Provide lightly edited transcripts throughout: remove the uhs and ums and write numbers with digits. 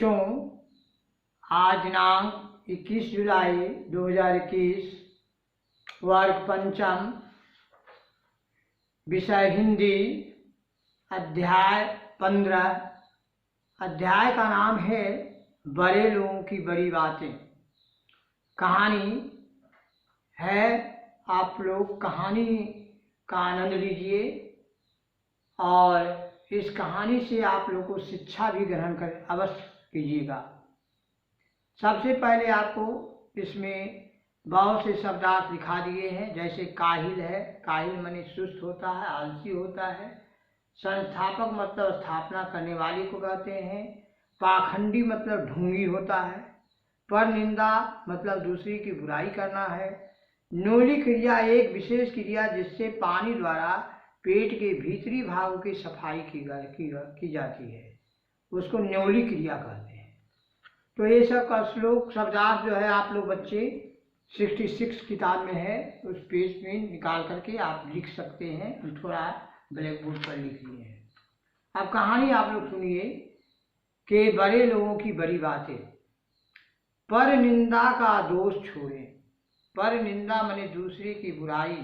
आज दिनांक 21 जुलाई 2021, वर्ग पंचम, विषय हिंदी, अध्याय 15। अध्याय का नाम है बड़े लोगों की बड़ी बातें। कहानी है, आप लोग कहानी का आनंद लीजिए और इस कहानी से आप लोग को शिक्षा भी ग्रहण कर अवश्य कीजिएगा। सबसे पहले आपको इसमें बहुत से शब्दार्थ दिखा दिए हैं, जैसे काहिल है। काहिल माने सुस्त होता है, आलसी होता है। संस्थापक मतलब स्थापना करने वाले को कहते हैं। पाखंडी मतलब ढोंगी होता है। पर निंदा मतलब दूसरी की बुराई करना है। न्योली क्रिया एक विशेष क्रिया जिससे पानी द्वारा पेट के भीतरी भागों की सफाई की जाती है, उसको न्योली क्रिया कहते हैं। तो ये सब का श्लोक शब्दार्थ जो है आप लोग बच्चे 66 किताब में है, उस पेज में निकाल करके आप लिख सकते हैं। हम थोड़ा ब्लैक बोर्ड पर लिख लिए हैं। अब कहानी आप लोग सुनिए कि बड़े लोगों की बड़ी बातें। पर निंदा का दोष छोड़ें। पर निंदा माने दूसरे की बुराई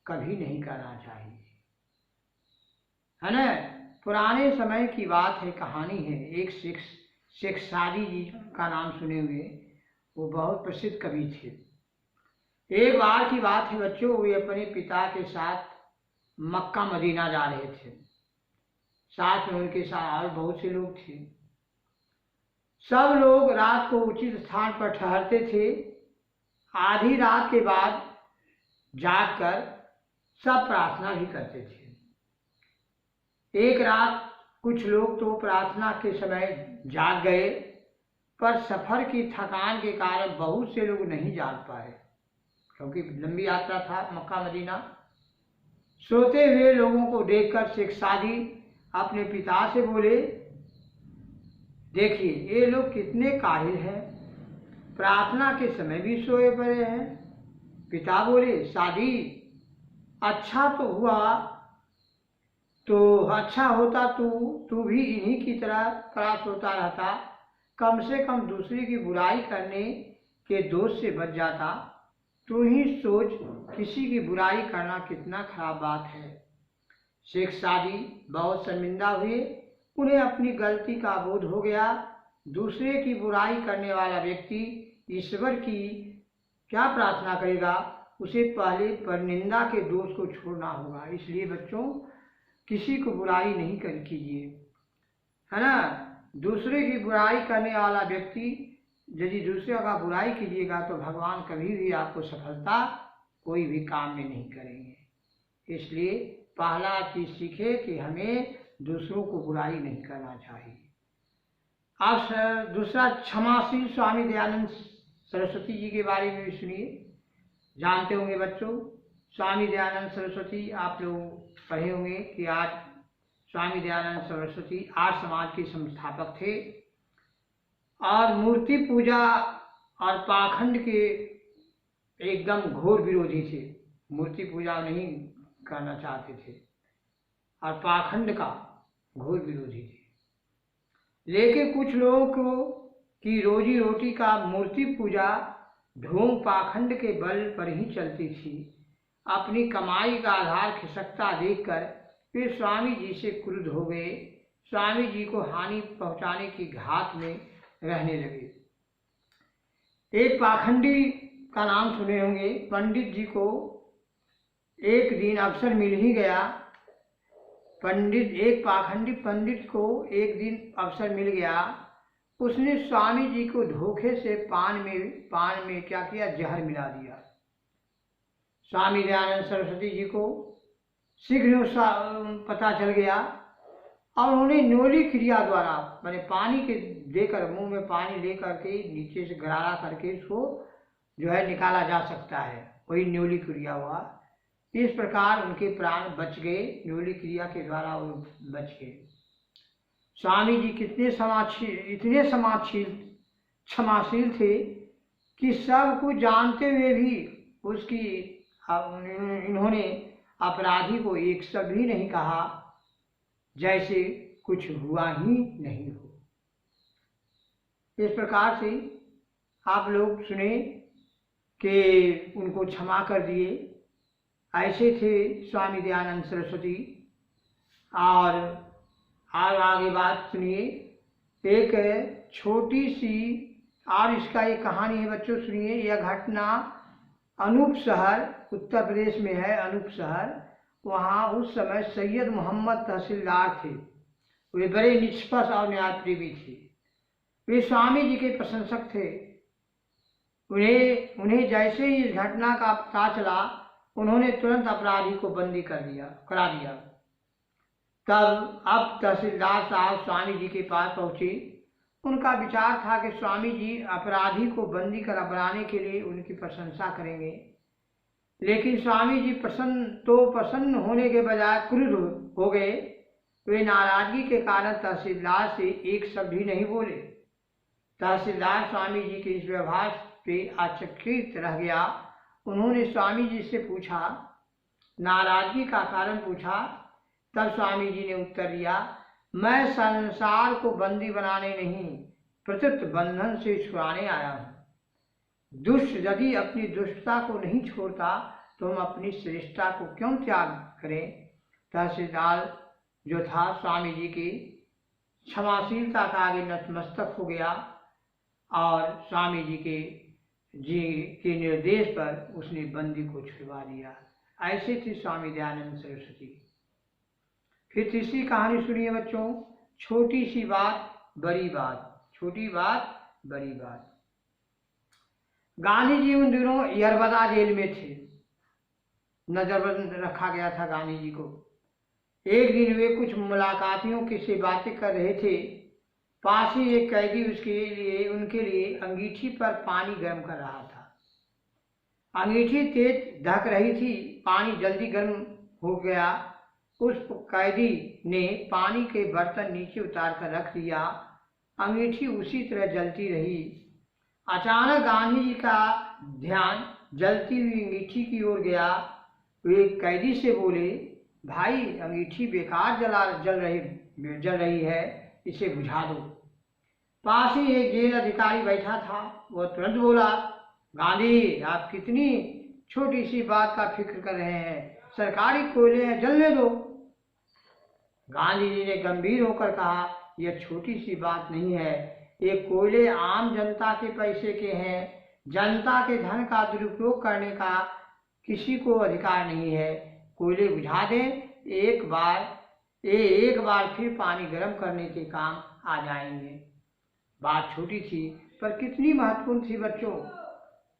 कभी नहीं करना चाहिए, है ना। पुराने समय की बात है, कहानी है। एक शेख सादी जी का नाम सुने हुए, वो बहुत प्रसिद्ध कवि थे। एक बार की बात है बच्चों, वे अपने पिता के साथ मक्का मदीना जा रहे थे। साथ में उनके साथ और बहुत से लोग थे। सब लोग रात को उचित स्थान पर ठहरते थे। आधी रात के बाद जागकर सब प्रार्थना भी करते थे। एक रात कुछ लोग तो प्रार्थना के समय जाग गए, पर सफर की थकान के कारण बहुत से लोग नहीं जाग पाए, क्योंकि लंबी यात्रा था मक्का मदीना। सोते हुए लोगों को देखकर शेख सादी अपने पिता से बोले, देखिए ये लोग कितने काहिल हैं, प्रार्थना के समय भी सोए पड़े हैं। पिता बोले, सादी अच्छा तो हुआ, तो अच्छा होता तू भी इन्हीं की तरह त्रास होता रहता, कम से कम दूसरे की बुराई करने के दोष से बच जाता। तू ही सोच, किसी की बुराई करना कितना खराब बात है। शेख सादी बहुत शर्मिंदा हुए। उन्हें अपनी गलती का बोध हो गया। दूसरे की बुराई करने वाला व्यक्ति ईश्वर की क्या प्रार्थना करेगा, उसे पहले परनिंदा के दोष को छोड़ना होगा। इसलिए बच्चों, किसी को बुराई नहीं कीजिए, है ना। दूसरे की बुराई करने वाला व्यक्ति यदि दूसरे का बुराई कीजिएगा तो भगवान कभी भी आपको सफलता कोई भी काम में नहीं करेंगे। इसलिए पहला चीज सीखे कि हमें दूसरों को बुराई नहीं करना चाहिए। अब दूसरा, क्षमाशील स्वामी दयानंद सरस्वती जी के बारे में भी सुनिए। जानते होंगे बच्चों, स्वामी दयानंद सरस्वती आप लोग पढ़े होंगे कि आज स्वामी दयानंद सरस्वती आर्य समाज के संस्थापक थे और मूर्ति पूजा और पाखंड के एकदम घोर विरोधी थे। मूर्ति पूजा नहीं करना चाहते थे और पाखंड का घोर विरोधी थे। लेकिन कुछ लोगों को की रोजी रोटी का मूर्ति पूजा ढोंग पाखंड के बल पर ही चलती थी। अपनी कमाई का आधार खिसकता देखकर वे स्वामी जी से क्रुद्ध हो गए। स्वामी जी को हानि पहुंचाने की घात में रहने लगे। एक पाखंडी का नाम सुने होंगे, पंडित जी को एक दिन अवसर मिल ही गया। एक पाखंडी पंडित को एक दिन अवसर मिल गया। उसने स्वामी जी को धोखे से पान में क्या किया, जहर मिला दिया। स्वामी दयानंद सरस्वती जी को शीघ्र पता चल गया और उन्हें न्योली क्रिया द्वारा, मैंने पानी के देकर, मुंह में पानी लेकर के नीचे से गरारा करके इसको जो है निकाला जा सकता है, वही न्योली क्रिया हुआ। इस प्रकार उनके प्राण बच गए, न्योली क्रिया के द्वारा वो बच गए। स्वामी जी इतने क्षमाशील थे कि सब कुछ जानते हुए भी उसकी इन्होंने अपराधी को एक शब्द भी नहीं कहा, जैसे कुछ हुआ ही नहीं हो। इस प्रकार से आप लोग सुने कि उनको क्षमा कर दिए। ऐसे थे स्वामी दयानंद सरस्वती। और आगे बात सुनिए, एक छोटी सी और इसका एक कहानी है बच्चों, सुनिए। यह घटना अनूप शहर उत्तर प्रदेश में है, अनूप शहर। वहाँ उस समय सैयद मोहम्मद तहसीलदार थे। वे बड़े निष्पक्ष और न्यायप्रेमी थे। वे स्वामी जी के प्रशंसक थे। उन्हें जैसे ही इस घटना का पता चला, उन्होंने तुरंत अपराधी को बंदी करा दिया। तब अब तहसीलदार साहब स्वामी जी के पास पहुंचे। उनका विचार था कि स्वामी जी अपराधी को बंदी कराने के लिए उनकी प्रशंसा करेंगे, लेकिन स्वामी जी प्रसन्न होने के बजाय क्रुद्ध हो गए। वे नाराजगी के कारण तहसीलदार से एक शब्द भी नहीं बोले। तहसीलदार स्वामी जी के इस व्यवहार पे आश्चर्यचकित रह गया। उन्होंने स्वामी जी से पूछा, नाराजगी का कारण पूछा। तब स्वामी जी ने उत्तर दिया, मैं संसार को बंदी बनाने नहीं, प्रत्युत बंधन से छुड़ाने आया हूँ। दुष्ट यदि अपनी दुष्टता को नहीं छोड़ता तो हम अपनी श्रेष्ठता को क्यों त्याग करें। तहसीलदार जो था स्वामी जी की क्षमाशीलता का आगे नतमस्तक हो गया और स्वामी जी के निर्देश पर उसने बंदी को छुड़वा दिया। ऐसे थे स्वामी दयानंद सरस्वती। फिर तीसरी कहानी सुनिए बच्चों, छोटी सी बात बड़ी बात। छोटी बात बड़ी बात। गांधी जी उन दिनों यरबदा जेल में थे। नजरबंद रखा गया था गांधी जी को। एक दिन वे कुछ मुलाकातियों के से बातें कर रहे थे। पास ही एक कैदी उनके लिए अंगीठी पर पानी गर्म कर रहा था। अंगीठी तेज धक रही थी, पानी जल्दी गर्म हो गया। उस कैदी ने पानी के बर्तन नीचे उतार कर रख दिया। अंगीठी उसी तरह जलती रही। अचानक गांधी जी का ध्यान जलती हुई अंगीठी की ओर गया। वे कैदी से बोले, भाई अंगीठी बेकार जल रही है, इसे बुझा दो। पास ही एक जेल अधिकारी बैठा था। वह तुरंत बोला, गांधी आप कितनी छोटी सी बात का फिक्र कर रहे हैं, सरकारी कोयले हैं, जलने दो। गांधी जी ने गंभीर होकर कहा, यह छोटी सी बात नहीं है, ये कोयले आम जनता के पैसे के हैं। जनता के धन का दुरुपयोग करने का किसी को अधिकार नहीं है। कोयले बुझा दें, एक बार फिर पानी गर्म करने के काम आ जाएंगे। बात छोटी थी पर कितनी महत्वपूर्ण थी बच्चों।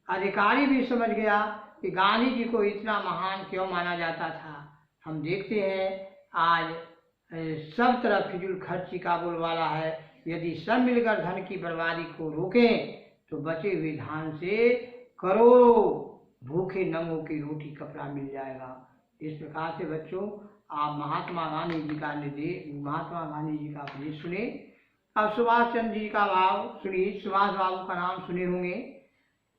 अधिकारी भी समझ गया कि गांधी जी को इतना महान क्यों माना जाता था। हम देखते हैं आज सब तरफ फिजूल खर्ची का बोलबाला है। यदि सब मिलकर धन की बर्बादी को रोकें तो बचे हुए धान से करोड़ों भूखे नंगों की रोटी कपड़ा मिल जाएगा। इस प्रकार से बच्चों आप महात्मा गांधी जी का उपदेश सुने। अब सुभाष चंद्र जी का भाव सुनिए। सुभाष बाबू का नाम सुने होंगे।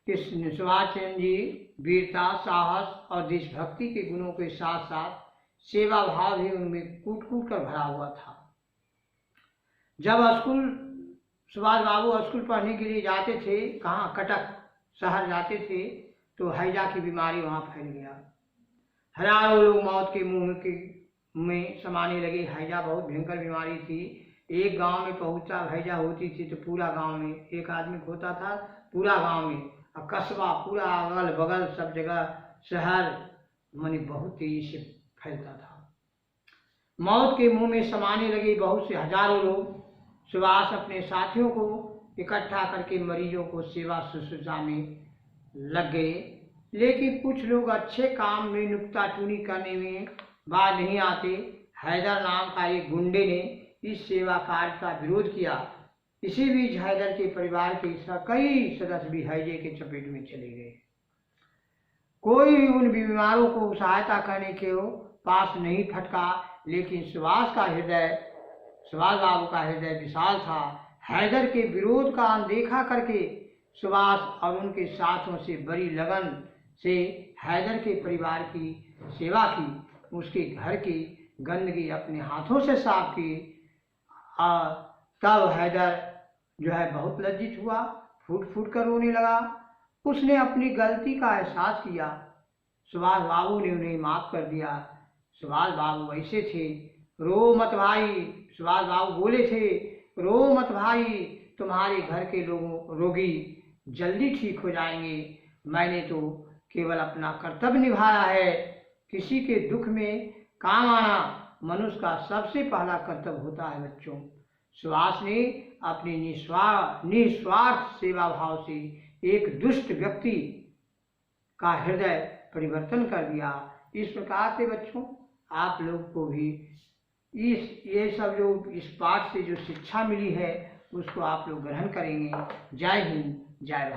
इस सुभाष चंद्र जी वीरता, साहस और देशभक्ति के गुणों के साथ साथ सेवा भाव भी उनमें कूट कूट कर भरा हुआ था। जब सुभाष बाबू स्कूल पढ़ने के लिए जाते थे, कहाँ कटक शहर जाते थे, तो हैजा की बीमारी वहाँ फैल गया। हजारों लोग मौत के मुंह में समाने लगे। हैजा बहुत भयंकर बीमारी थी। एक गांव में पहुंचा हैजा होती थी तो पूरा गांव में, एक आदमी को होता था पूरा गांव में, और कस्बा पूरा अगल बगल सब जगह शहर माने बहुत तेजी से फैलता था। मौत के मुंह में समाने लगे बहुत से हजारों लोग। सुभाष अपने साथियों को इकट्ठा करके मरीजों को सेवा शुश्रूषा में लग गए। लेकिन कुछ लोग अच्छे काम में नुक्ताचीनी करने में बाज नहीं आते। हैदर नाम का एक गुंडे ने इस सेवा कार्य का विरोध किया। इसी बीच हैदर के परिवार के कई सदस्य भी हैजे के चपेट में चले गए। कोई भी उन बीमारों को सहायता करने के पास नहीं फटका। लेकिन सुभाष बाबू का हृदय विशाल था। हैदर के विरोध का अनदेखा करके सुभाष और उनके साथियों से बड़ी लगन से हैदर के परिवार की सेवा की। उसके घर की गंदगी अपने हाथों से साफ की। तब हैदर जो है बहुत लज्जित हुआ, फूट फूट कर रोने लगा। उसने अपनी गलती का एहसास किया। सुभाष बाबू ने उन्हें माफ कर दिया। सुभाष बाबू ऐसे थे, रो मत भाई। सुभाष बाबू बोले थे, रो मत भाई, तुम्हारे घर के लोगों रोगी जल्दी ठीक हो जाएंगे। मैंने तो केवल अपना कर्तव्य निभाया है। किसी के दुख में काम आना मनुष्य का सबसे पहला कर्तव्य होता है बच्चों। सुभाष ने अपनी निस्वार्थ सेवा भाव से एक दुष्ट व्यक्ति का हृदय परिवर्तन कर दिया। इस प्रकार से बच्चों आप लोग को भी ये सब जो इस पाठ से जो शिक्षा मिली है उसको आप लोग ग्रहण करेंगे। जय हिंद, जय भारत।